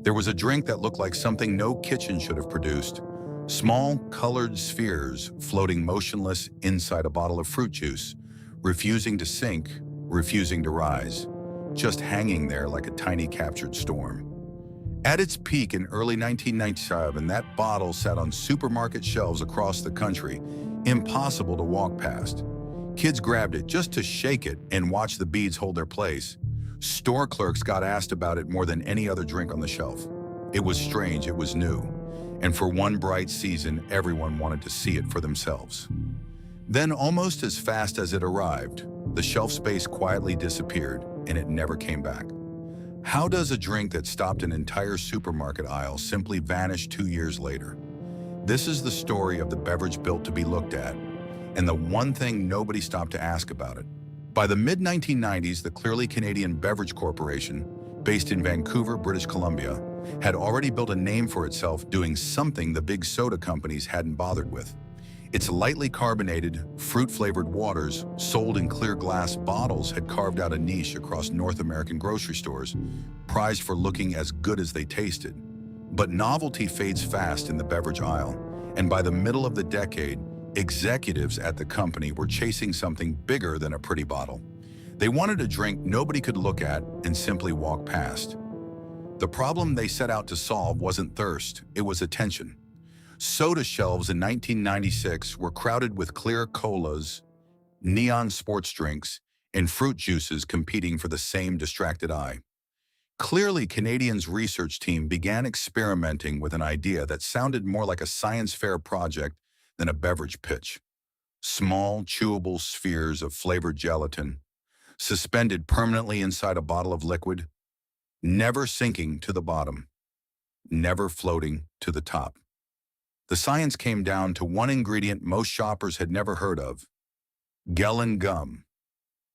There was a drink that looked like something no kitchen should have produced. Small, colored spheres floating motionless inside a bottle of fruit juice, refusing to sink, refusing to rise, just hanging there like a tiny captured storm. At its peak in early 1997, that bottle sat on supermarket shelves across the country, impossible to walk past. Kids grabbed it just to shake it and watch the beads hold their place. Store clerks got asked about it more than any other drink on the shelf. It was strange, it was new, and for one bright season, everyone wanted to see it for themselves. Then, almost as fast as it arrived, the shelf space quietly disappeared, and it never came back. How does a drink that stopped an entire supermarket aisle simply vanish 2 years later? This is the story of the beverage built to be looked at, and the one thing nobody stopped to ask about it. By the mid-1990s, the clearly Canadian Beverage Corporation, based in Vancouver, British Columbia, had already built a name for itself doing something the big soda companies hadn't bothered with. Its lightly carbonated, fruit-flavored waters, sold in clear glass bottles, had carved out a niche across North American grocery stores, prized for looking as good as they tasted. But novelty fades fast in the beverage aisle, and by the middle of the decade, executives at the company were chasing something bigger than a pretty bottle. They wanted a drink nobody could look at and simply walk past. The problem they set out to solve wasn't thirst, it was attention. Soda shelves in 1996 were crowded with clear colas, neon sports drinks, and fruit juices competing for the same distracted eye. Clearly, Canadians' research team began experimenting with an idea that sounded more like a science fair project than a beverage pitch. Small, chewable spheres of flavored gelatin, suspended permanently inside a bottle of liquid, never sinking to the bottom, never floating to the top. The science came down to one ingredient most shoppers had never heard of: gellan gum.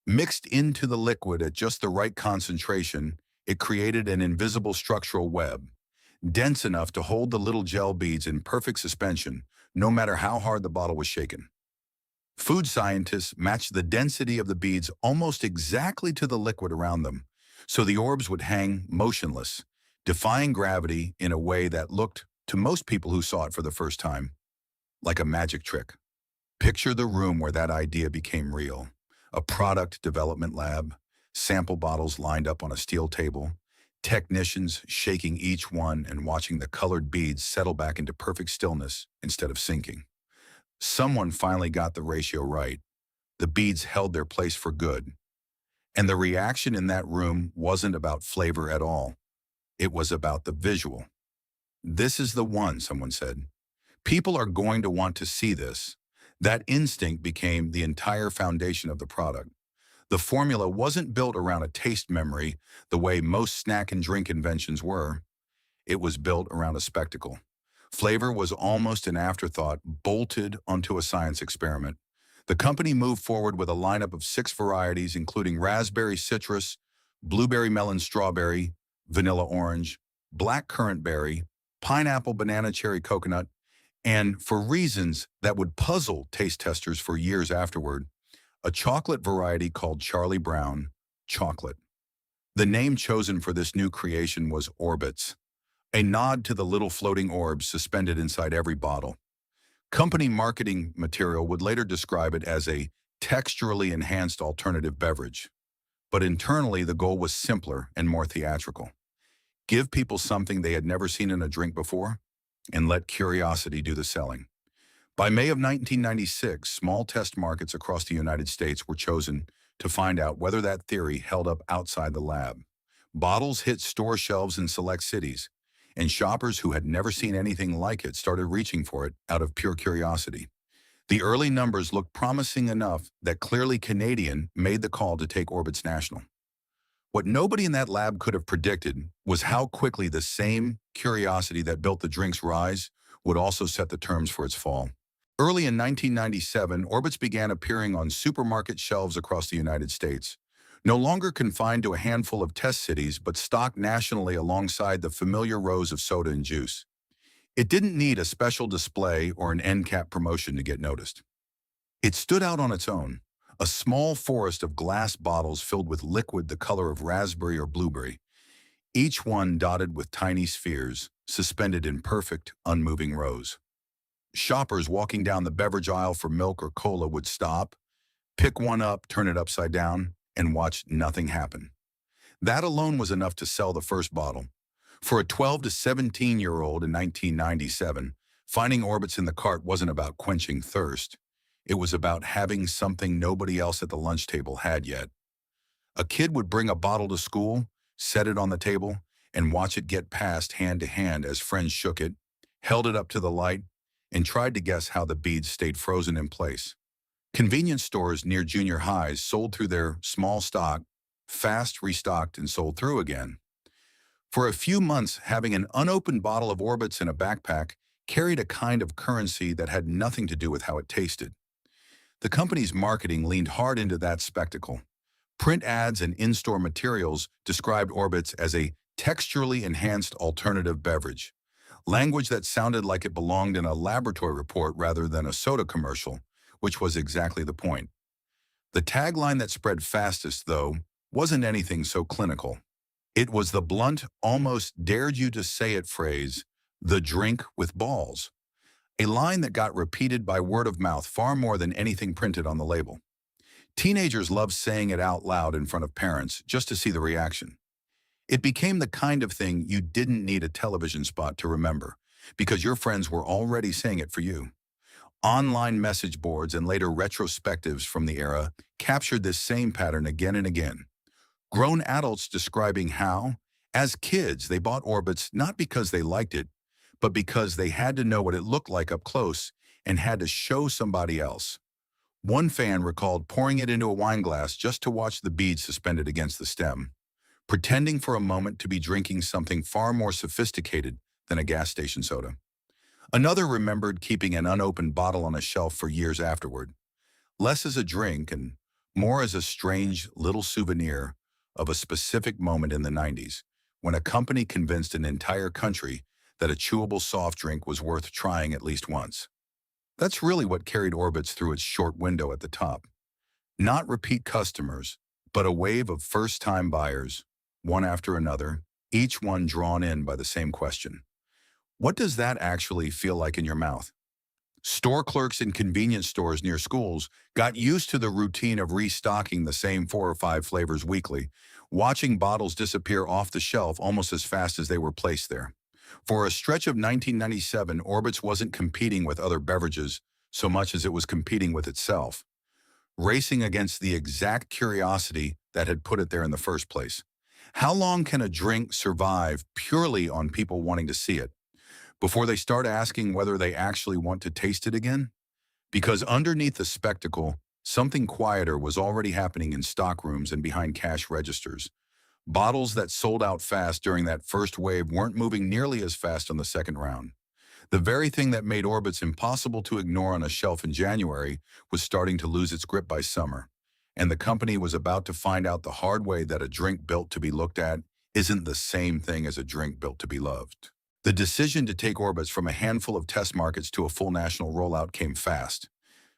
Mixed into the liquid at just the right concentration, it created an invisible structural web, dense enough to hold the little gel beads in perfect suspension, no matter how hard the bottle was shaken. Food scientists matched the density of the beads almost exactly to the liquid around them, so the orbs would hang motionless, defying gravity in a way that looked, to most people who saw it for the first time, like a magic trick. Picture the room where that idea became real: a product development lab, sample bottles lined up on a steel table, technicians shaking each one and watching the colored beads settle back into perfect stillness instead of sinking. Someone finally got the ratio right. The beads held their place for good. And the reaction in that room wasn't about flavor at all. It was about the visual. "This is the one," someone said. "People are going to want to see this." That instinct became the entire foundation of the product. The formula wasn't built around a taste memory the way most snack and drink inventions were. It was built around a spectacle. Flavor was almost an afterthought, bolted onto a science experiment. The company moved forward with a lineup of 6 varieties, including raspberry citrus, blueberry melon strawberry, vanilla orange, black currant berry, pineapple banana cherry coconut, and, for reasons that would puzzle taste testers for years afterward, a chocolate variety called Charlie Brown chocolate. The name chosen for this new creation was Orbitz, a nod to the little floating orbs suspended inside every bottle. Company marketing material would later describe it as a texturally enhanced alternative beverage. But internally, the goal was simpler and more theatrical: give people something they had never seen in a drink before, and let curiosity do the selling. By May of 1996, small test markets across the United States were chosen to find out whether that theory held up outside the lab. Bottles hit store shelves in select cities, and shoppers who had never seen anything like it started reaching for it out of pure curiosity. The early numbers looked promising enough that Clearly Canadian made the call to take Orbitz national. What nobody in that lab could have predicted was how quickly the same curiosity that built the drink's rise would also set the terms for its fall. Early in 1997, Orbitz began appearing on supermarket shelves across the United States, no longer confined to a handful of test cities, but stocked nationally alongside the familiar rows of soda and juice. It didn't need a special display or an end cap promotion to get noticed. It stood out on its own, a small forest of glass bottles filled with liquid the color of raspberry or blueberry. each one dotted with tiny spheres, suspended in perfect, unmoving rows. Shoppers walking down the beverage aisle for milk or cola would stop, pick one up, turn it upside down, and watch nothing happen. That alone was enough to sell the first bottle. For a 12 to 17-year-old in 1997, finding Orbitz in the cart wasn't about quenching thirst. It was about having something nobody else at the lunch table had yet. A kid would bring a bottle to school, set it on the table, and watch it get passed hand to hand as friends shook it, held it up to the light, and tried to guess how the beads stayed frozen in place. Convenience stores near junior highs sold through their small stock, fast restocked and sold through again. For a few months, having an unopened bottle of Orbitz in a backpack carried a kind of currency that had nothing to do with how it tasted. The company's marketing leaned hard into that spectacle. Print ads and in-store materials described Orbitz as a texturally enhanced alternative beverage, language that sounded like it belonged in a laboratory report rather than a soda commercial, which was exactly the point. The tagline that spread fastest, though, wasn't anything so clinical. It was the blunt, almost dared-you-to-say-it phrase, "the drink with balls," a line that got repeated by word of mouth far more than anything printed on the label. Teenagers loved saying it out loud in front of parents just to see the reaction. It became the kind of thing you didn't need a television spot to remember, because your friends were already saying it for you. Online message boards and later retrospectives from the era captured this same pattern again and again. Grown adults describing how, as kids, they bought Orbitz not because they liked it, but because they had to know what it looked like up close and had to show somebody else. One fan recalled pouring it into a wine glass just to watch the beads suspended against the stem, pretending for a moment to be drinking something far more sophisticated than a gas station soda. Another remembered keeping an unopened bottle on a shelf for years afterward, less as a drink and more as a strange little souvenir of a specific moment in the 90s, when a company convinced an entire country that a chewable soft drink was worth trying at least once. That's really what carried Orbitz through its short window at the top. Not repeat customers, but a wave of first-time buyers, one after another, each one drawn in by the same question. What does that actually feel like in your mouth? Store clerks in convenience stores near schools got used to the routine of restocking the same 4 or 5 flavors weekly, watching bottles disappear off the shelf almost as fast as they were placed there. For a stretch of 1997, Orbitz wasn't competing with other beverages so much as it was competing with itself, racing against the exact curiosity that had put it there in the first place. How long can a drink survive purely on people wanting to see it, before they start asking whether they actually want to taste it again? Because underneath the spectacle, something quieter was already happening in stockrooms and behind cash registers. Bottles that sold out fast during that first wave weren't moving nearly as fast on the second round. The very thing that made Orbitz impossible to ignore on a shelf in January was starting to lose its grip by summer, and the company was about to find out the hard way that a drink built to be looked at isn't the same thing as a drink built to be loved. The decision to take Orbitz from a handful of test markets to a full national rollout came fast,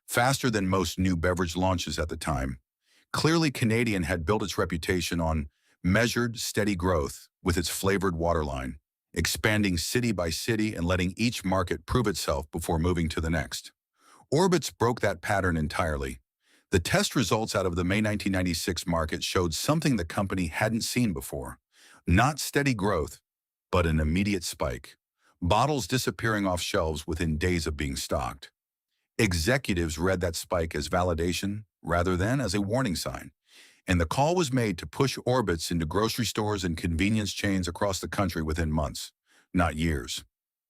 faster than most new beverage launches at the time. Clearly, Canadian had built its reputation on measured, steady growth with its flavored waterline, expanding city by city and letting each market prove itself before moving to the next. Orbitz broke that pattern entirely. The test results out of the May 1996 market showed something the company hadn't seen before. Not steady growth, but an immediate spike. Bottles disappearing off shelves within days of being stocked. Executives read that spike as validation rather than as a warning sign, and the call was made to push Orbitz into grocery stores and convenience chains across the country within months, not years.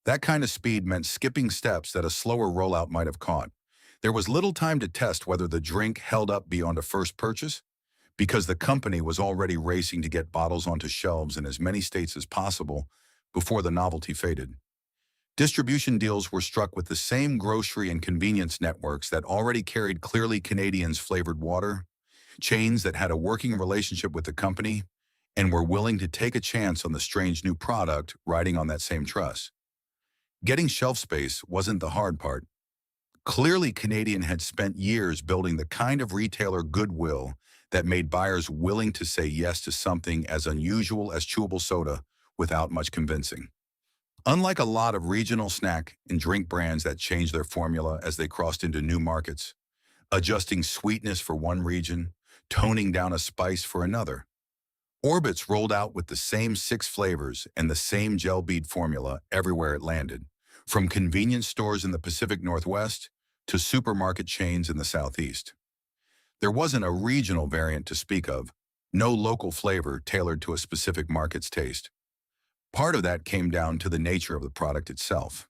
That kind of speed meant skipping steps that a slower rollout might have caught. There was little time to test whether the drink held up beyond a first purchase, because the company was already racing to get bottles onto shelves in as many states as possible before the novelty faded. Distribution deals were struck with the same grocery and convenience networks that already carried Clearly Canadian's flavored water, chains that had a working relationship with the company and were willing to take a chance on the strange new product riding on that same trust. Getting shelf space wasn't the hard part. Clearly Canadian had spent years building the kind of retailer goodwill that made buyers willing to say yes to something as unusual as chewable soda without much convincing. Unlike a lot of regional snack and drink brands that changed their formula as they crossed into new markets, adjusting sweetness for one region, toning down a spice for another, Orbitz rolled out with the same 6 flavors and the same gel bead formula everywhere it landed, from convenience stores in the Pacific Northwest to supermarket chains in the Southeast. There wasn't a regional variant to speak of, no local flavor tailored to a specific market's taste. Part of that came down to the nature of the product itself.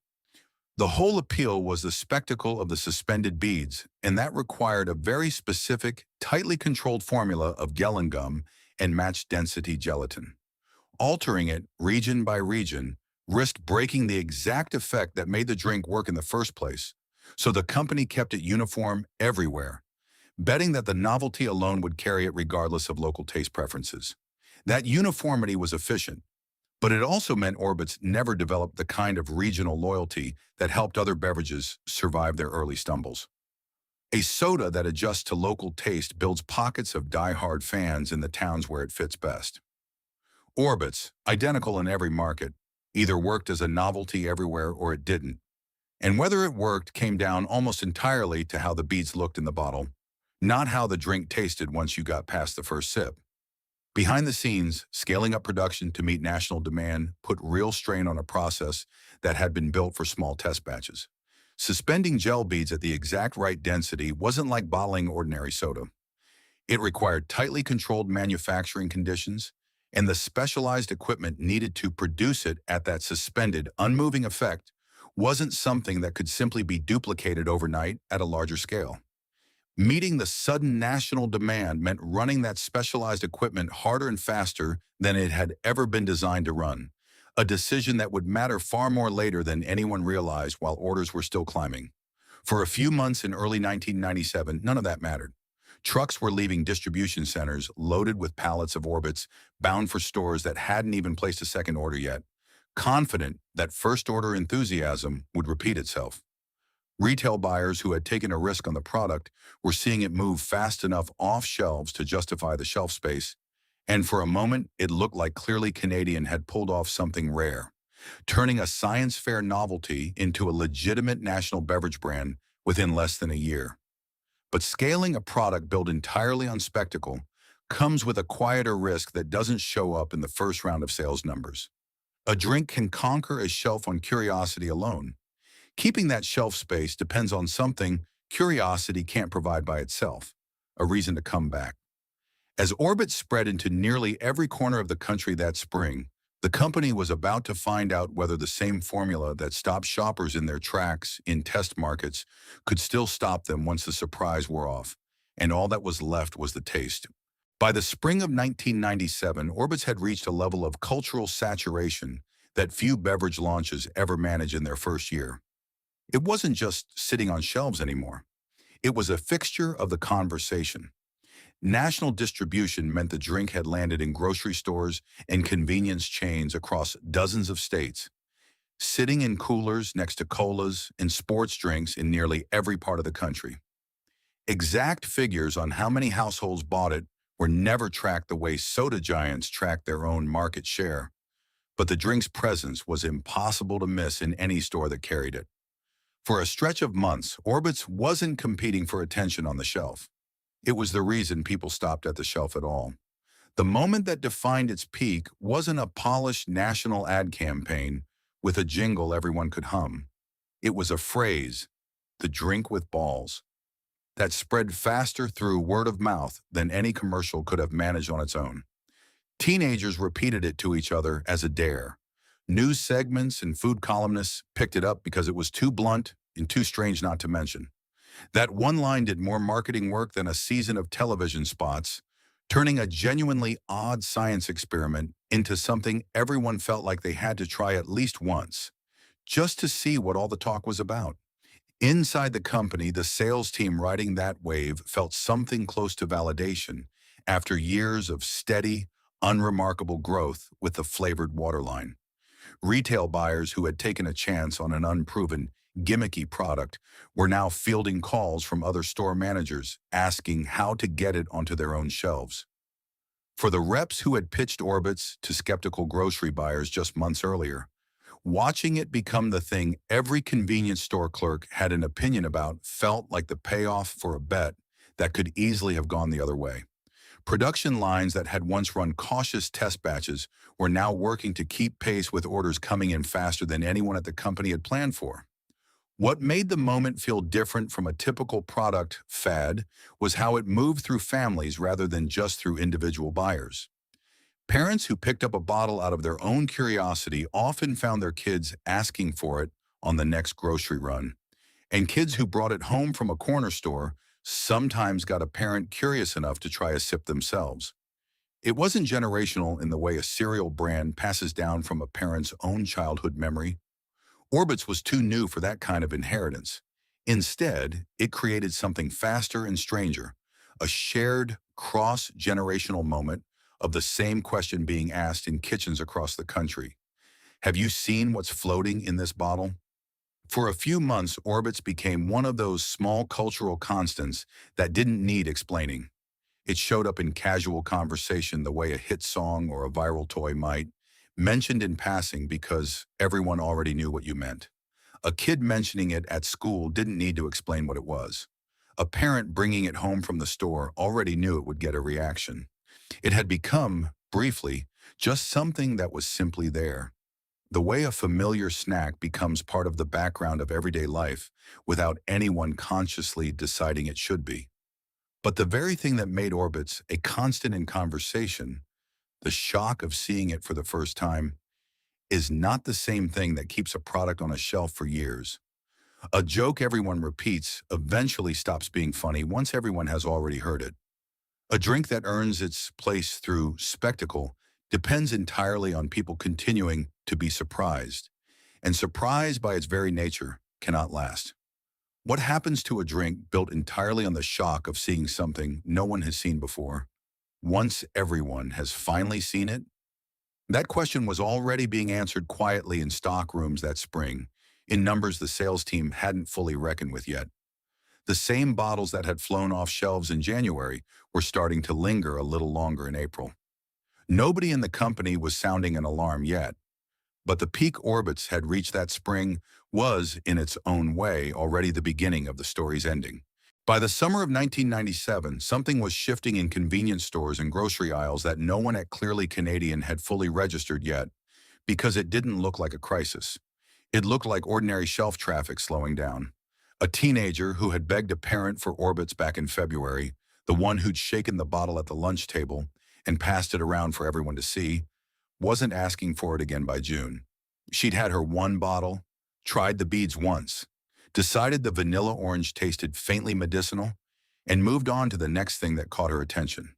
The whole appeal was the spectacle of the suspended beads, and that required a very specific, tightly controlled formula of gel gum and matched density gelatin. Altering it region by region risked breaking the exact effect that made the drink work in the first place, so the company kept it uniform everywhere, betting that the novelty alone would carry it regardless of local taste preferences. That uniformity was efficient, but it also meant Orbitz never developed the kind of regional loyalty that helped other beverages survive their early stumbles. A soda that adjusts to local taste builds pockets of die-hard fans in the towns where it fits best. Orbitz, identical in every market, either worked as a novelty everywhere or it didn't. And whether it worked came down almost entirely to how the beads looked in the bottle, not how the drink tasted once you got past the first sip. Behind the scenes, scaling up production to meet national demand put real strain on a process that had been built for small test batches. Suspending gel beads at the exact right density wasn't like bottling ordinary soda. It required tightly controlled manufacturing conditions and the specialized equipment needed to produce it at that suspended, unmoving effect wasn't something that could simply be duplicated overnight at a larger scale. Meeting the sudden national demand meant running that specialized equipment harder and faster than it had ever been designed to run, a decision that would matter far more later than anyone realized while orders were still climbing. For a few months in early 1997, none of that mattered. Trucks were leaving distribution centers loaded with pallets of Orbitz bound for stores that hadn't even placed a second order yet, confident that first-order enthusiasm would repeat itself. Retail buyers who had taken a risk on the product were seeing it move fast enough off shelves to justify the shelf space, and for a moment it looked like Clearly Canadian had pulled off something rare, turning a science fair novelty into a legitimate national beverage brand within less than a year. But scaling a product built entirely on spectacle comes with a quieter risk that doesn't show up in the first round of sales numbers. A drink can conquer a shelf on curiosity alone. Keeping that shelf space depends on something curiosity can't provide by itself, a reason to come back. As Orbitz spread into nearly every corner of the country that spring, the company was about to find out whether the same formula that stopped shoppers in their tracks in test markets could still stop them once the surprise wore off, and all that was left was the taste. By the spring of 1997, Orbitz had reached a level of cultural saturation that few beverage launches ever manage in their first year. It wasn't just sitting on shelves anymore. It was a fixture of the conversation. National distribution meant the drink had landed in grocery stores and convenience chains across dozens of states, sitting in coolers next to colas and sports drinks in nearly every part of the country. Exact figures on how many households bought it were never tracked the way soda giants track their own market share, but the drink's presence was impossible to miss in any store that carried it. For a stretch of months, Orbitz wasn't competing for attention on the shelf. It was the reason people stopped at the shelf at all. The moment that defined its peak wasn't a polished national ad campaign with a jingle everyone could hum. It was a phrase, the drink with balls, that spread faster through word of mouth than any commercial could have managed on its own. Teenagers repeated it to each other as a dare. News segments and food columnists picked it up because it was too blunt and too strange not to mention. That one line did more marketing work than a season of television spots, turning a genuinely odd science experiment into something everyone felt like they had to try at least once, just to see what all the talk was about. Inside the company, the sales team riding that wave felt something close to validation after years of steady, unremarkable growth with the flavored waterline. Retail buyers who had taken a chance on an unproven, gimmicky product were now fielding calls from other store managers asking how to get it onto their own shelves. For the reps who had pitched Orbitz to skeptical grocery buyers just months earlier, watching it become the thing every convenience store clerk had an opinion about felt like the payoff for a bet that could easily have gone the other way. Production lines that had once run cautious test batches were now working to keep pace with orders coming in faster than anyone at the company had planned for. What made the moment feel different from a typical product fad was how it moved through families rather than just through individual buyers. Parents who picked up a bottle out of their own curiosity often found their kids asking for it on the next grocery run, and kids who brought it home from a corner store sometimes got a parent curious enough to try a sip themselves. It wasn't generational in the way a cereal brand passes down from a parent's own childhood memory. Orbitz was too new for that kind of inheritance. Instead, it created something faster and stranger, a shared cross-generational moment of the same question being asked in kitchens across the country. Have you seen what's floating in this bottle? For a few months, Orbitz became one of those small cultural constants that didn't need explaining. It showed up in casual conversation the way a hit song or a viral toy might, mentioned in passing because everyone already knew what you meant. A kid mentioning it at school didn't need to explain what it was. A parent bringing it home from the store already knew it would get a reaction. It had become, briefly, just something that was simply there. The way a familiar snack becomes part of the background of everyday life without anyone consciously deciding it should be. But the very thing that made Orbitz a constant in conversation, the shock of seeing it for the first time, is not the same thing that keeps a product on a shelf for years. A joke everyone repeats eventually stops being funny once everyone has already heard it. A drink that earns its place through spectacle depends entirely on people continuing to be surprised, and surprise by its very nature cannot last. What happens to a drink built entirely on the shock of seeing something no one has seen before, once everyone has finally seen it? That question was already being answered quietly in stock rooms that spring, in numbers the sales team hadn't fully reckoned with yet. The same bottles that had flown off shelves in January were starting to linger a little longer in April. Nobody in the company was sounding an alarm yet, but the peak Orbitz had reached that spring was, in its own way, already the beginning of the story's ending. By the summer of 1997, something was shifting in convenience stores and grocery aisles that no one at Clearly Canadian had fully registered yet, because it didn't look like a crisis. It looked like ordinary shelf traffic slowing down. A teenager who had begged a parent for Orbitz back in February, the one who'd shaken the bottle at the lunch table and passed it around for everyone to see, wasn't asking for it again by June. She'd had her one bottle, tried the beads once, decided the vanilla orange tasted faintly medicinal, and moved on to the next thing that caught her attention.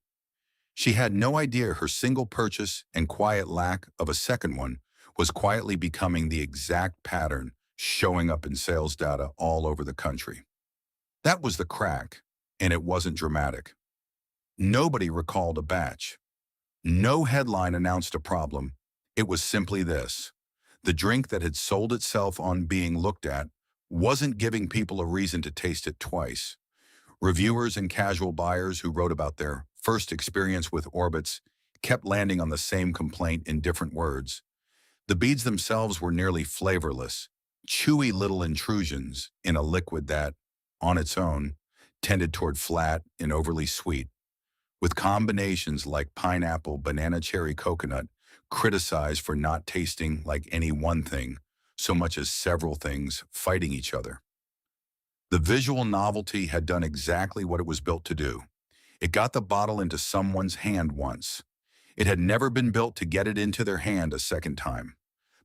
She had no idea her single purchase and quiet lack of a second one was quietly becoming the exact pattern showing up in sales data all over the country. That was the crack, and it wasn't dramatic. Nobody recalled a batch. No headline announced a problem. It was simply this: the drink that had sold itself on being looked at wasn't giving people a reason to taste it twice. Reviewers and casual buyers who wrote about their first experience with Orbitz kept landing on the same complaint in different words. The beads themselves were nearly flavorless, chewy little intrusions in a liquid that, on its own, tended toward flat and overly sweet, with combinations like pineapple, banana, cherry, coconut, criticized for not tasting like any one thing, so much as several things fighting each other. The visual novelty had done exactly what it was built to do. It got the bottle into someone's hand once. It had never been built to get it into their hand a second time.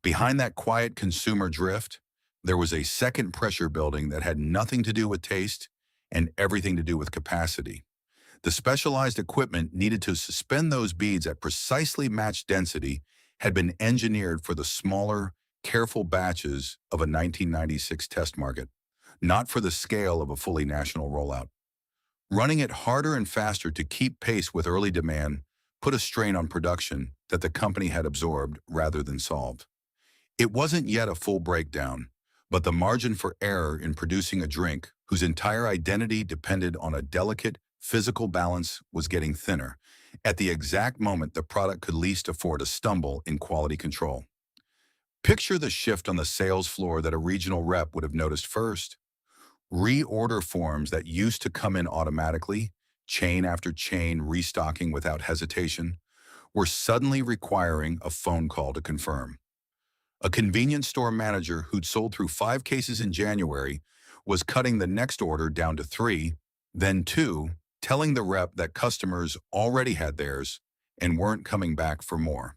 Behind that quiet consumer drift, there was a second pressure building that had nothing to do with taste and everything to do with capacity. The specialized equipment needed to suspend those beads at precisely matched density had been engineered for the smaller, careful batches of a 1996 test market, not for the scale of a fully national rollout. Running it harder and faster to keep pace with early demand put a strain on production that the company had absorbed rather than solved. It wasn't yet a full breakdown, But the margin for error in producing a drink whose entire identity depended on a delicate physical balance was getting thinner, at the exact moment the product could least afford a stumble in quality control. Picture the shift on the sales floor that a regional rep would have noticed first. Reorder forms that used to come in automatically, chain after chain restocking without hesitation, were suddenly requiring a phone call to confirm. A convenience store manager who'd sold through 5 cases in January was cutting the next order down to 3, then 2, telling the rep that customers already had theirs and weren't coming back for more.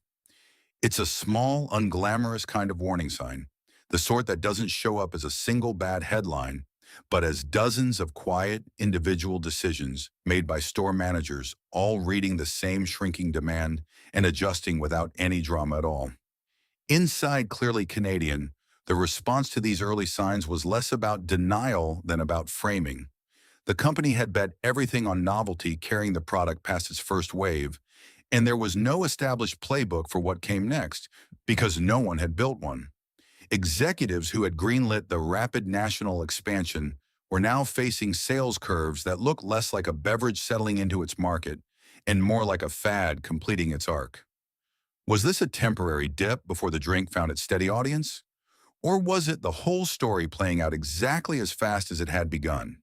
It's a small, unglamorous kind of warning sign, the sort that doesn't show up as a single bad headline, but as dozens of quiet, individual decisions made by store managers, all reading the same shrinking demand and adjusting without any drama at all. Inside Clearly Canadian, the response to these early signs was less about denial than about framing. The company had bet everything on novelty carrying the product past its first wave, and there was no established playbook for what came next, because no one had built one. Executives who had greenlit the rapid national expansion were now facing sales curves that looked less like a beverage settling into its market and more like a fad completing its arc. Was this a temporary dip before the drink found its steady audience? Or was it the whole story playing out exactly as fast as it had begun?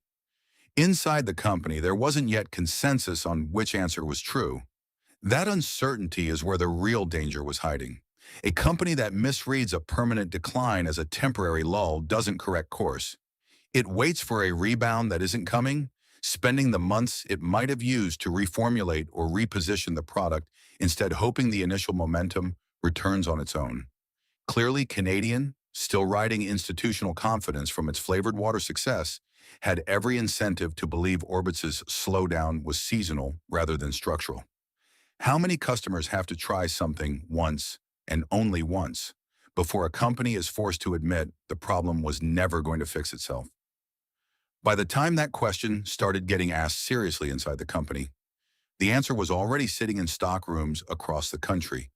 Inside the company, there wasn't yet consensus on which answer was true. That uncertainty is where the real danger was hiding. A company that misreads a permanent decline as a temporary lull doesn't correct course. It waits for a rebound that isn't coming, spending the months it might have used to reformulate or reposition the product, instead hoping the initial momentum returns on its own. Clearly Canadian, still riding institutional confidence from its flavored water success, had every incentive to believe Orbitz's slowdown was seasonal rather than structural. How many customers have to try something once, and only once, before a company is forced to admit the problem was never going to fix itself? By the time that question started getting asked seriously inside the company, the answer was already sitting in stock rooms across the country.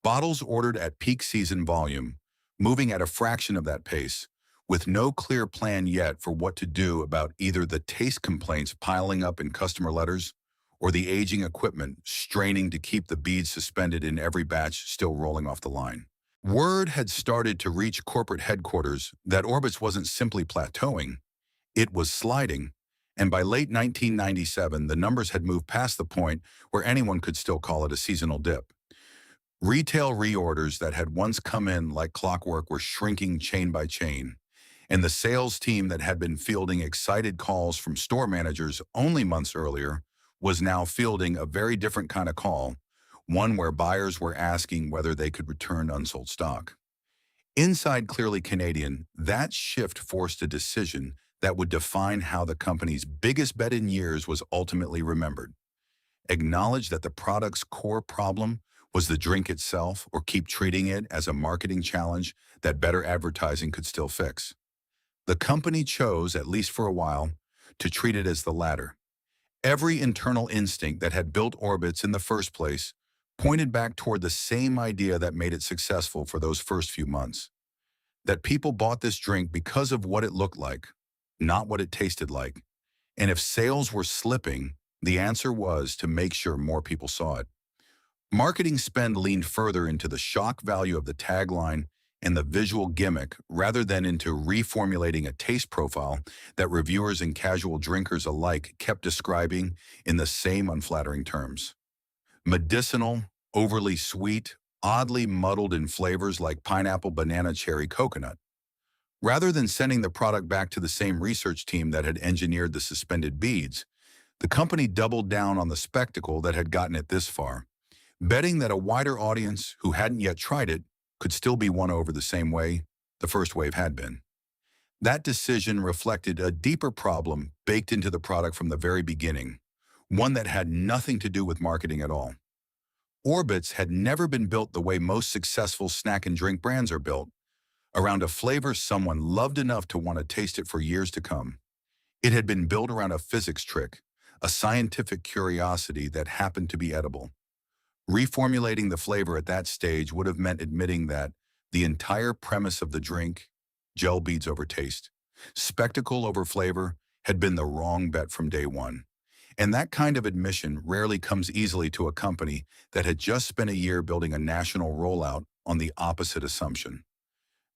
Bottles ordered at peak season volume, moving at a fraction of that pace, with no clear plan yet for what to do about either the taste complaints piling up in customer letters or the aging equipment straining to keep the beads suspended in every batch still rolling off the line. Word had started to reach corporate headquarters that Orbitz wasn't simply plateauing, it was sliding, and by late 1997, the numbers had moved past the point where anyone could still call it a seasonal dip. Retail reorders that had once come in like clockwork were shrinking chain by chain, and the sales team that had been fielding excited calls from store managers only months earlier was now fielding a very different kind of call, one where buyers were asking whether they could return unsold stock. Inside Clearly Canadian, that shift forced a decision that would define how the company's biggest bet in years was ultimately remembered. Acknowledge that the product's core problem was the drink itself, or keep treating it as a marketing challenge that better advertising could still fix. The company chose, at least for a while, to treat it as the latter. Every internal instinct that had built Orbitz in the first place pointed back toward the same idea that made it successful for those first few months. That people bought this drink because of what it looked like, not what it tasted like. And if sales were slipping, the answer was to make sure more people saw it. Marketing spend leaned further into the shock value of the tagline and the visual gimmick rather than into reformulating a taste profile that reviewers and casual drinkers alike kept describing in the same unflattering terms. Medicinal, overly sweet, oddly muddled in flavors like pineapple, banana, cherry, coconut. Rather than sending the product back to the same research team that had engineered the suspended beads, the company doubled down on the spectacle that had gotten it this far, betting that a wider audience who hadn't yet tried it could still be won over the same way the first wave had been. That decision reflected a deeper problem baked into the product from the very beginning, one that had nothing to do with marketing at all. Orbitz had never been built the way most successful snack and drink brands are built, around a flavor someone loved enough to want to taste it for years to come. It had been built around a physics trick, a scientific curiosity that happened to be edible. Reformulating the flavor at that stage would have meant admitting that the entire premise of the drink Gel beads over taste. Spectacle over flavor had been the wrong bet from day one. And that kind of admission rarely comes easily to a company that had just spent a year building a national rollout on the opposite assumption.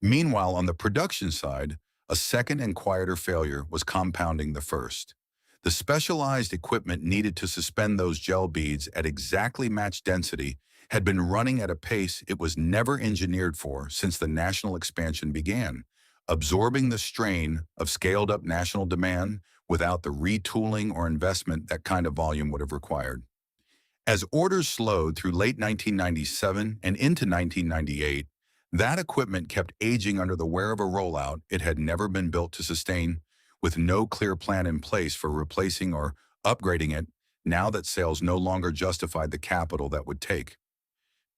Meanwhile, on the production side, a second and quieter failure was compounding the first. The specialized equipment needed to suspend those gel beads at exactly matched density had been running at a pace it was never engineered for since the national expansion began, absorbing the strain of scaled-up national demand without the retooling or investment that kind of volume would have required. As orders slowed through late 1997 and into 1998, that equipment kept aging under the wear of a rollout it had never been built to sustain, with no clear plan in place for replacing or upgrading it now that sales no longer justified the capital that would take.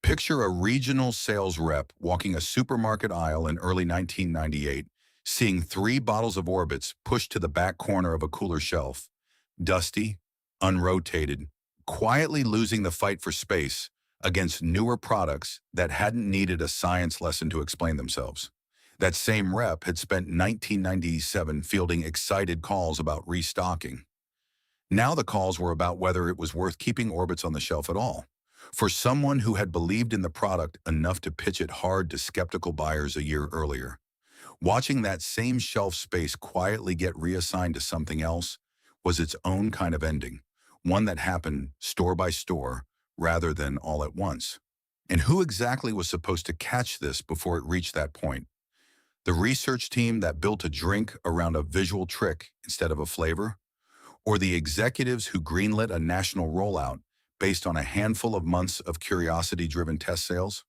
Picture a regional sales rep walking a supermarket aisle in early 1998, seeing 3 bottles of Orbitz pushed to the back corner of a cooler shelf, dusty, unrotated, quietly losing the fight for space against newer products that hadn't needed a science lesson to explain themselves. That same rep had spent 1997 fielding excited calls about restocking. Now the calls were about whether it was worth keeping Orbitz on the shelf at all. For someone who had believed in the product enough to pitch it hard to skeptical buyers a year earlier. Watching that same shelf space quietly get reassigned to something else was its own kind of ending, one that happened store by store rather than all at once. And who exactly was supposed to catch this before it reached that point? The research team that built a drink around a visual trick instead of a flavor? Or the executives who greenlit a national rollout based on a handful of months of curiosity-driven test sales?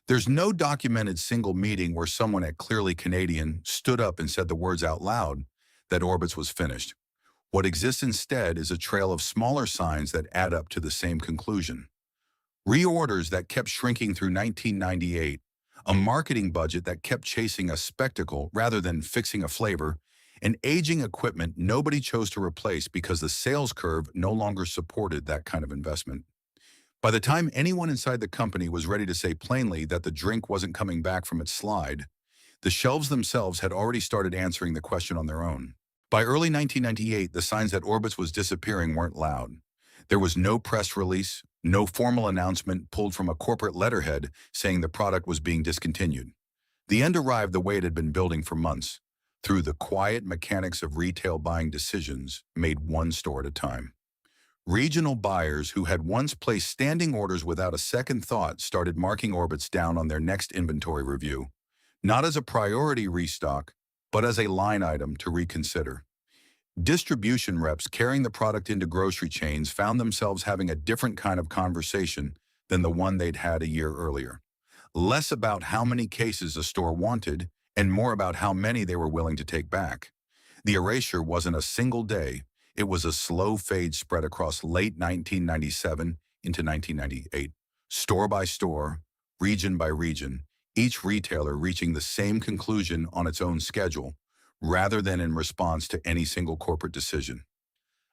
There's no documented single meeting where someone at Clearly Canadian stood up and said the words out loud that Orbitz was finished. What exists instead is a trail of smaller signs that add up to the same conclusion. Reorders that kept shrinking through 1998, a marketing budget that kept chasing a spectacle rather than fixing a flavor, and aging equipment nobody chose to replace because the sales curve no longer supported that kind of investment. By the time anyone inside the company was ready to say plainly that the drink wasn't coming back from its slide, the shelves themselves had already started answering the question on their own. By early 1998, the signs that Orbitz was disappearing weren't loud. There was no press release, no formal announcement pulled from a corporate letterhead saying the product was being discontinued. The end arrived the way it had been building for months, through the quiet mechanics of retail buying decisions made one store at a time. Regional buyers who had once placed standing orders without a second thought started marking Orbitz down on their next inventory review, not as a priority restock, but as a line item to reconsider. Distribution reps carrying the product into grocery chains found themselves having a different kind of conversation than the one they'd had a year earlier. Less about how many cases a store wanted and more about how many they were willing to take back. The erasure wasn't a single day, it was a slow fade spread across late 1997 into 1998. Store by store, region by region, each retailer reaching the same conclusion on its own schedule, rather than in response to any single corporate decision.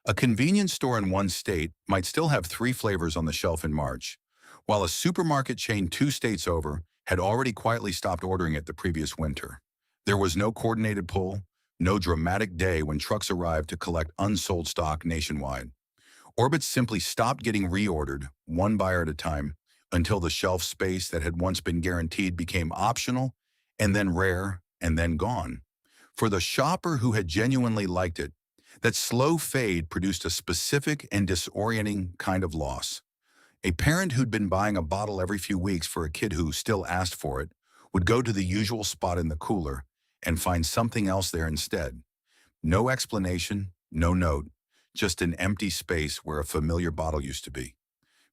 A convenience store in one state might still have 3 flavors on the shelf in March, while a supermarket chain 2 states over had already quietly stopped ordering it the previous winter. There was no coordinated pull, no dramatic day when trucks arrived to collect unsold stock nationwide. Orbitz simply stopped getting reordered, one buyer at a time, until the shelf space that had once been guaranteed became optional, and then rare, and then gone. For the shopper who had genuinely liked it, that slow fade produced a specific and disorienting kind of loss. A parent who'd been buying a bottle every few weeks for a kid who still asked for it would go to the usual spot in the cooler and find something else there instead. No explanation, no note, just an empty space where a familiar bottle used to be.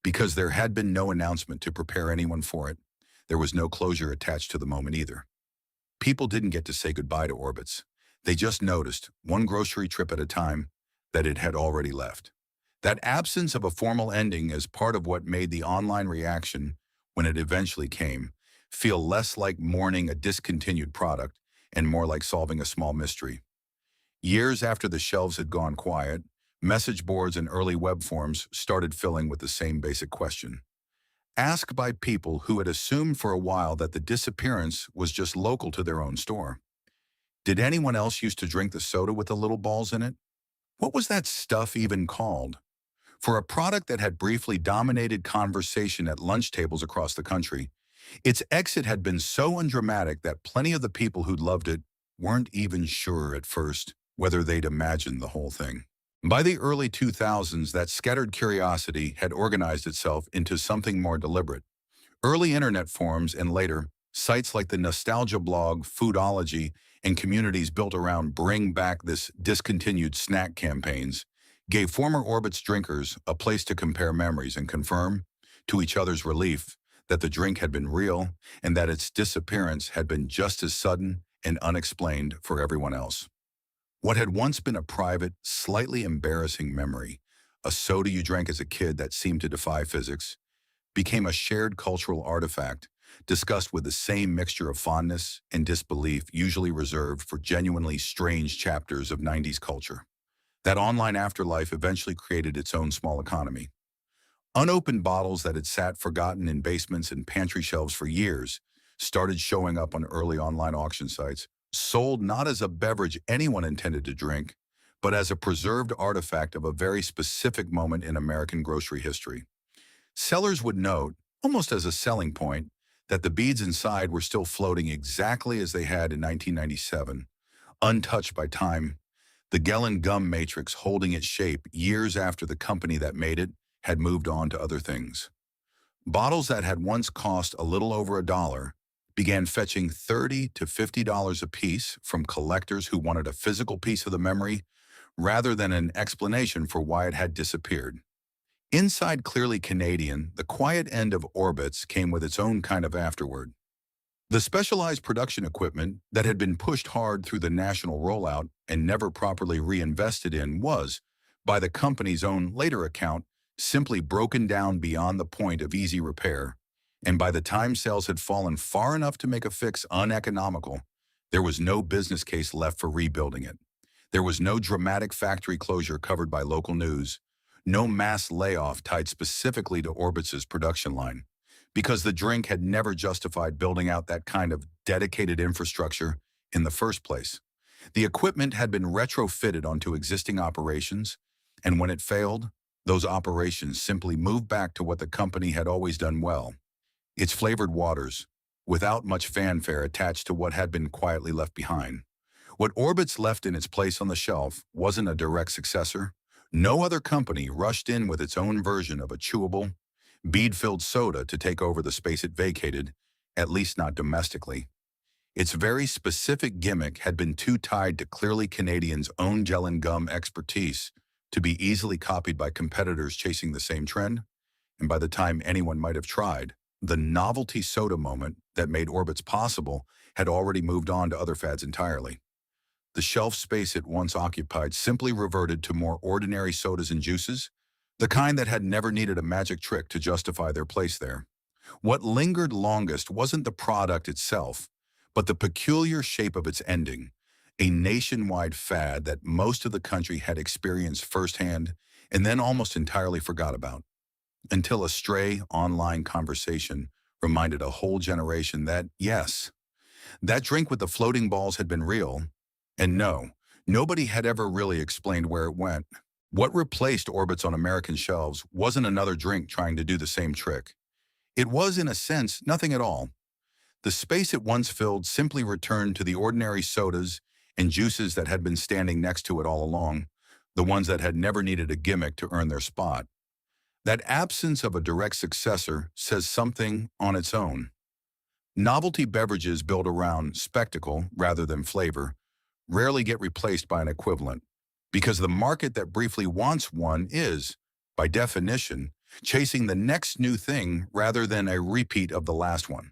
Because there had been no announcement to prepare anyone for it, there was no closure attached to the moment either. People didn't get to say goodbye to Orbitz. They just noticed, one grocery trip at a time, that it had already left. That absence of a formal ending is part of what made the online reaction, when it eventually came, feel less like mourning a discontinued product and more like solving a small mystery. Years after the shelves had gone quiet, message boards and early web forums started filling with the same basic question. Asked by people who had assumed for a while that the disappearance was just local to their own store. Did anyone else used to drink the soda with the little balls in it? What was that stuff even called? For a product that had briefly dominated conversation at lunch tables across the country, its exit had been so undramatic that plenty of the people who'd loved it weren't even sure at first whether they'd imagined the whole thing. By the early 2000s, that scattered curiosity had organized itself into something more deliberate. Early internet forums and later, sites like the nostalgia blog Foodology and communities built around Bring Back This Discontinued Snack campaigns gave former Orbitz drinkers a place to compare memories and confirm, to each other's relief, that the drink had been real and that its disappearance had been just as sudden and unexplained for everyone else. What had once been a private, slightly embarrassing memory, a soda you drank as a kid that seemed to defy physics, became a shared cultural artifact discussed with the same mixture of fondness and disbelief usually reserved for genuinely strange chapters of 90s culture. That online afterlife eventually created its own small economy. Unopened bottles that had sat forgotten in basements and pantry shelves for years started showing up on early online auction sites, sold not as a beverage anyone intended to drink, but as a preserved artifact of a very specific moment in American grocery history. Sellers would note, almost as a selling point, that the beads inside were still floating exactly as they had in 1997, untouched by time, the Gellin gum matrix holding its shape years after the company that made it had moved on to other things. Bottles that had once cost a little over $1 began fetching $30 to $50 a piece from collectors who wanted a physical piece of the memory rather than an explanation for why it had disappeared. Inside Clearly Canadian, the quiet end of Orbitz came with its own kind of afterword. The specialized production equipment that had been pushed hard through the national rollout and never properly reinvested in was, by the company's own later account, simply broken down beyond the point of easy repair, and by the time sales had fallen far enough to make a fix uneconomical, there was no business case left for rebuilding it. There was no dramatic factory closure covered by local news, no mass layoff tied specifically to Orbitz's production line, because the drink had never justified building out that kind of dedicated infrastructure in the first place. The equipment had been retrofitted onto existing operations, and when it failed, those operations simply moved back to what the company had always done well, its flavored waters, without much fanfare attached to what had been quietly left behind. What Orbitz left in its place on the shelf wasn't a direct successor. No other company rushed in with its own version of a chewable, bead-filled soda to take over the space it vacated, at least not domestically. Its very specific gimmick had been too tied to Clearly Canadian's own gel and gum expertise to be easily copied by competitors chasing the same trend, and by the time anyone might have tried, the novelty soda moment that made Orbitz possible had already moved on to other fads entirely. The shelf space it once occupied simply reverted to more ordinary sodas and juices, the kind that had never needed a magic trick to justify their place there. What lingered longest wasn't the product itself, but the peculiar shape of its ending, a nationwide fad that most of the country had experienced firsthand and then almost entirely forgot about, until a stray online conversation reminded a whole generation that, yes, that drink with the floating balls had been real, and no, nobody had ever really explained where it went. What replaced Orbitz on American shelves wasn't another drink trying to do the same trick. It was, in a sense, nothing at all. The space it once filled simply returned to the ordinary sodas and juices that had been standing next to it all along, the ones that had never needed a gimmick to earn their spot. That absence of a direct successor says something on its own. Novelty beverages built around spectacle rather than flavor rarely get replaced by an equivalent, because the market that briefly wants one is, by definition, chasing the next new thing rather than a repeat of the last one.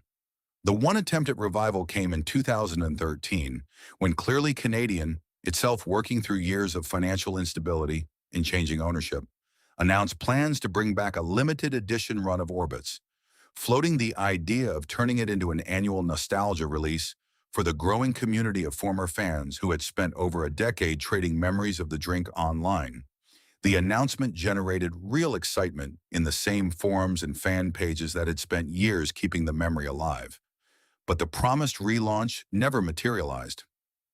The one attempt at revival came in 2013, when Clearly Canadian, itself working through years of financial instability and changing ownership, announced plans to bring back a limited edition run of Orbitz, floating the idea of turning it into an annual nostalgia release for the growing community of former fans who had spent over a decade trading memories of the drink online. The announcement generated real excitement in the same forums and fan pages that had spent years keeping the memory alive. But the promised relaunch never materialized.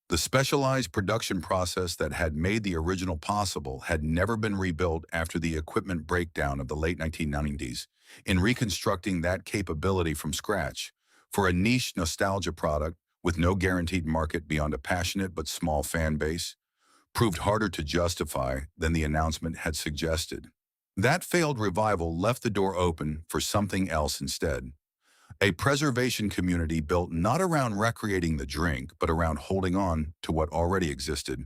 The specialized production process that had made the original possible had never been rebuilt after the equipment breakdown of the late 1990s. In reconstructing that capability from scratch, for a niche nostalgia product with no guaranteed market beyond a passionate but small fan base, proved harder to justify than the announcement had suggested. That failed revival left the door open for something else instead. A preservation community built not around recreating the drink, but around holding on to what already existed.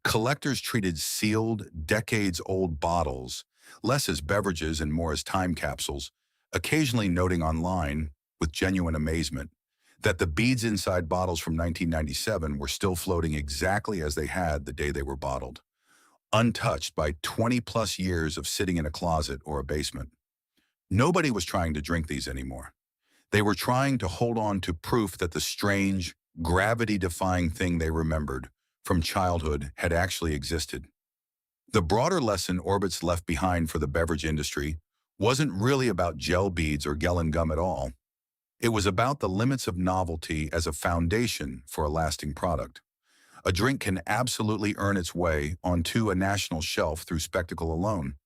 Collectors treated sealed, decades-old bottles less as beverages and more as time capsules, occasionally noting online, with genuine amazement, that the beads inside bottles from 1997 were still floating exactly as they had the day they were bottled, untouched by 20-plus years of sitting in a closet or a basement. Nobody was trying to drink these anymore. They were trying to hold on to proof that the strange, gravity-defying thing they remembered from childhood had actually existed. The broader lesson Orbitz left behind for the beverage industry wasn't really about gel beads or gel and gum at all. It was about the limits of novelty as a foundation for a lasting product. A drink can absolutely earn its way onto a national shelf through spectacle alone.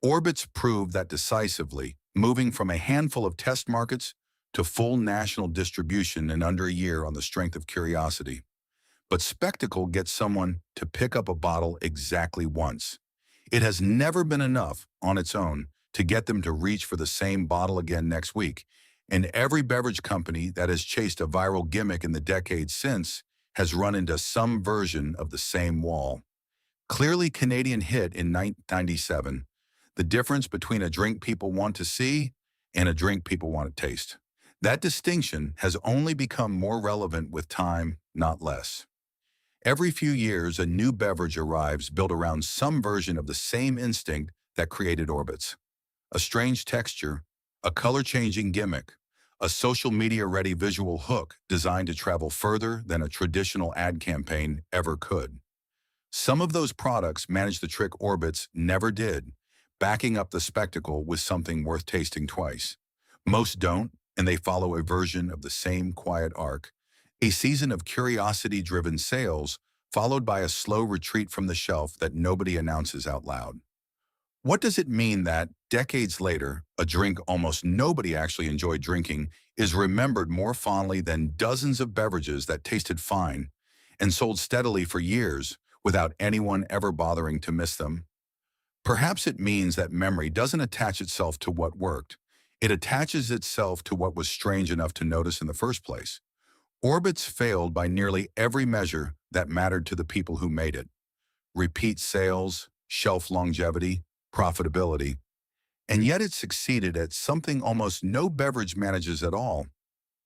Orbitz proved that decisively, moving from a handful of test markets to full national distribution in under a year on the strength of curiosity. But spectacle gets someone to pick up a bottle exactly once. It has never been enough on its own to get them to reach for the same bottle again next week. And every beverage company that has chased a viral gimmick in the decades since has run into some version of the same wall. Clearly Canadian hit in 1997, the difference between a drink people want to see and a drink people want to taste. That distinction has only become more relevant with time, not less. Every few years, a new beverage arrives built around some version of the same instinct that created Orbitz. A strange texture, a color-changing gimmick, a social media-ready visual hook designed to travel further than a traditional ad campaign ever could. Some of those products manage the trick Orbitz never did, backing up the spectacle with something worth tasting twice. Most don't, and they follow a version of the same quiet arc, a season of curiosity-driven sales followed by a slow retreat from the shelf that nobody announces out loud. What does it mean that, decades later, a drink almost nobody actually enjoyed drinking is remembered more fondly than dozens of beverages that tasted fine and sold steadily for years without anyone ever bothering to miss them? Perhaps it means that memory doesn't attach itself to what worked. It attaches itself to what was strange enough to notice in the first place. Orbitz failed by nearly every measure that mattered to the people who made it. Repeat sales, shelf longevity, profitability. And yet it succeeded at something almost no beverage manages at all,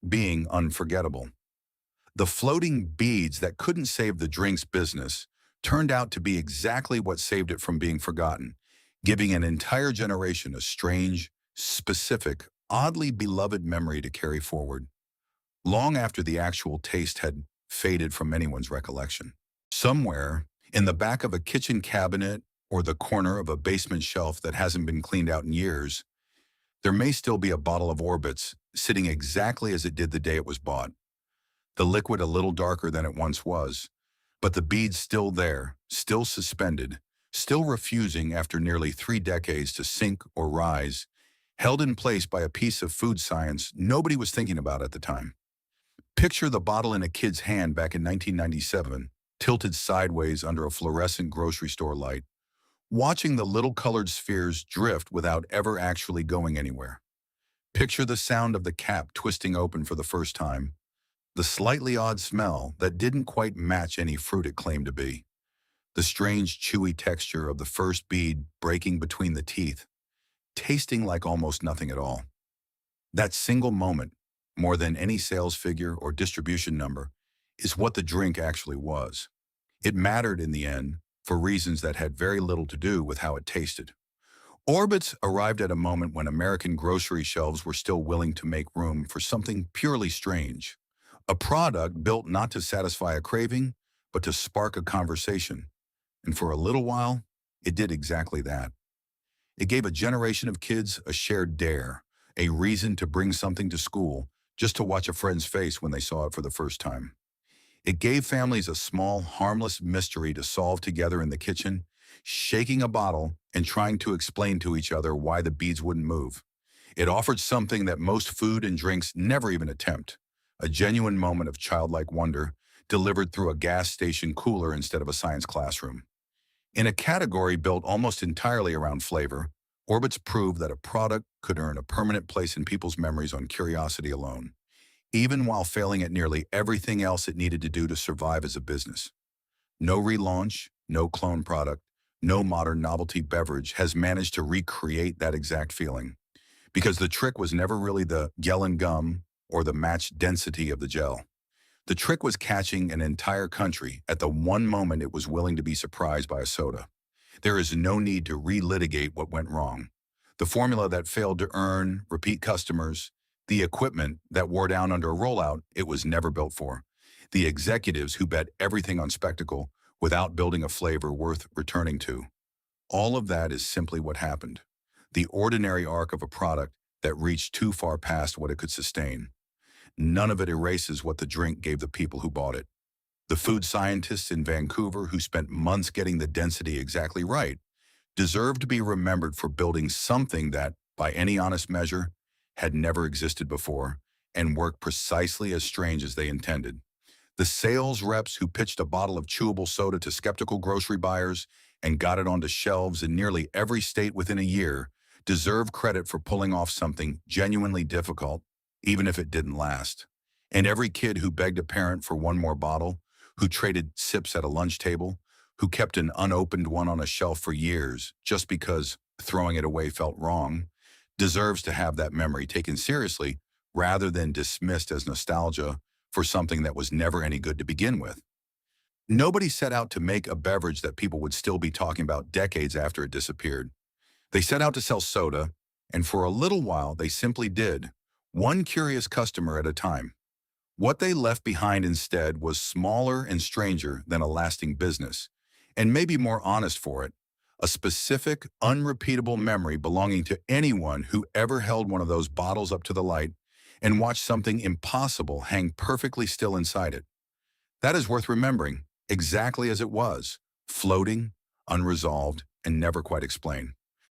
being unforgettable. The floating beads that couldn't save the drink's business turned out to be exactly what saved it from being forgotten, giving an entire generation a strange, specific, oddly beloved memory to carry forward, long after the actual taste had faded from anyone's recollection. Somewhere, in the back of a kitchen cabinet or the corner of a basement shelf that hasn't been cleaned out in years, there may still be a bottle of Orbitz sitting exactly as it did the day it was bought. The liquid a little darker than it once was, but the beads still there, still suspended, still refusing after nearly 3 decades to sink or rise, held in place by a piece of food science nobody was thinking about at the time. Picture the bottle in a kid's hand back in 1997, tilted sideways under a fluorescent grocery store light, watching the little colored spheres drift without ever actually going anywhere. Picture the sound of the cap twisting open for the first time, the slightly odd smell that didn't quite match any fruit it claimed to be, the strange chewy texture of the first bead breaking between the teeth, tasting like almost nothing at all. That single moment, more than any sales figure or distribution number, is what the drink actually was. It mattered in the end for reasons that had very little to do with how it tasted. Orbitz arrived at a moment when American grocery shelves were still willing to make room for something purely strange. A product built not to satisfy a craving, but to spark a conversation. And for a little while, it did exactly that. It gave a generation of kids a shared dare, a reason to bring something to school just to watch a friend's face when they saw it for the first time. It gave families a small, harmless mystery to solve together in the kitchen, shaking a bottle and trying to explain to each other why the beads wouldn't move. It offered something that most food and drinks never even attempt, a genuine moment of childlike wonder delivered through a gas station cooler instead of a science classroom. In a category built almost entirely around flavor, Orbitz proved that a product could earn a permanent place in people's memories on curiosity alone, even while failing at nearly everything else it needed to do to survive as a business. No relaunch, no clone product, no modern novelty beverage has managed to recreate that exact feeling, because the trick was never really the gel and gum or the matched density of the gel. The trick was catching an entire country at the one moment it was willing to be surprised by a soda. There is no need to relitigate what went wrong. The formula that failed to earn repeat customers, the equipment that wore down under a rollout it was never built for, the executives who bet everything on spectacle without building a flavor worth returning to. All of that is simply what happened. The ordinary arc of a product that reached too far past what it could sustain. None of it erases what the drink gave the people who bought it. The food scientists in Vancouver who spent months getting the density exactly right deserve to be remembered for building something that, by any honest measure, had never existed before and worked precisely as strange as they intended. The sales reps who pitched a bottle of chewable soda to skeptical grocery buyers and got it onto shelves in nearly every state within a year deserve credit for pulling off something genuinely difficult, even if it didn't last. And every kid who begged a parent for one more bottle, who traded sips at a lunch table, who kept an unopened one on a shelf for years just because throwing it away felt wrong, deserves to have that memory taken seriously rather than dismissed as nostalgia for something that was never any good to begin with. Nobody set out to make a beverage that people would still be talking about decades after it disappeared. They set out to sell soda, and for a little while they simply did, one curious customer at a time. What they left behind instead was smaller and stranger than a lasting business, and maybe more honest for it, a specific, unrepeatable memory belonging to anyone who ever held one of those bottles up to the light and watched something impossible hang perfectly still inside it. That is worth remembering, exactly as it was, floating, unresolved, and never quite explained.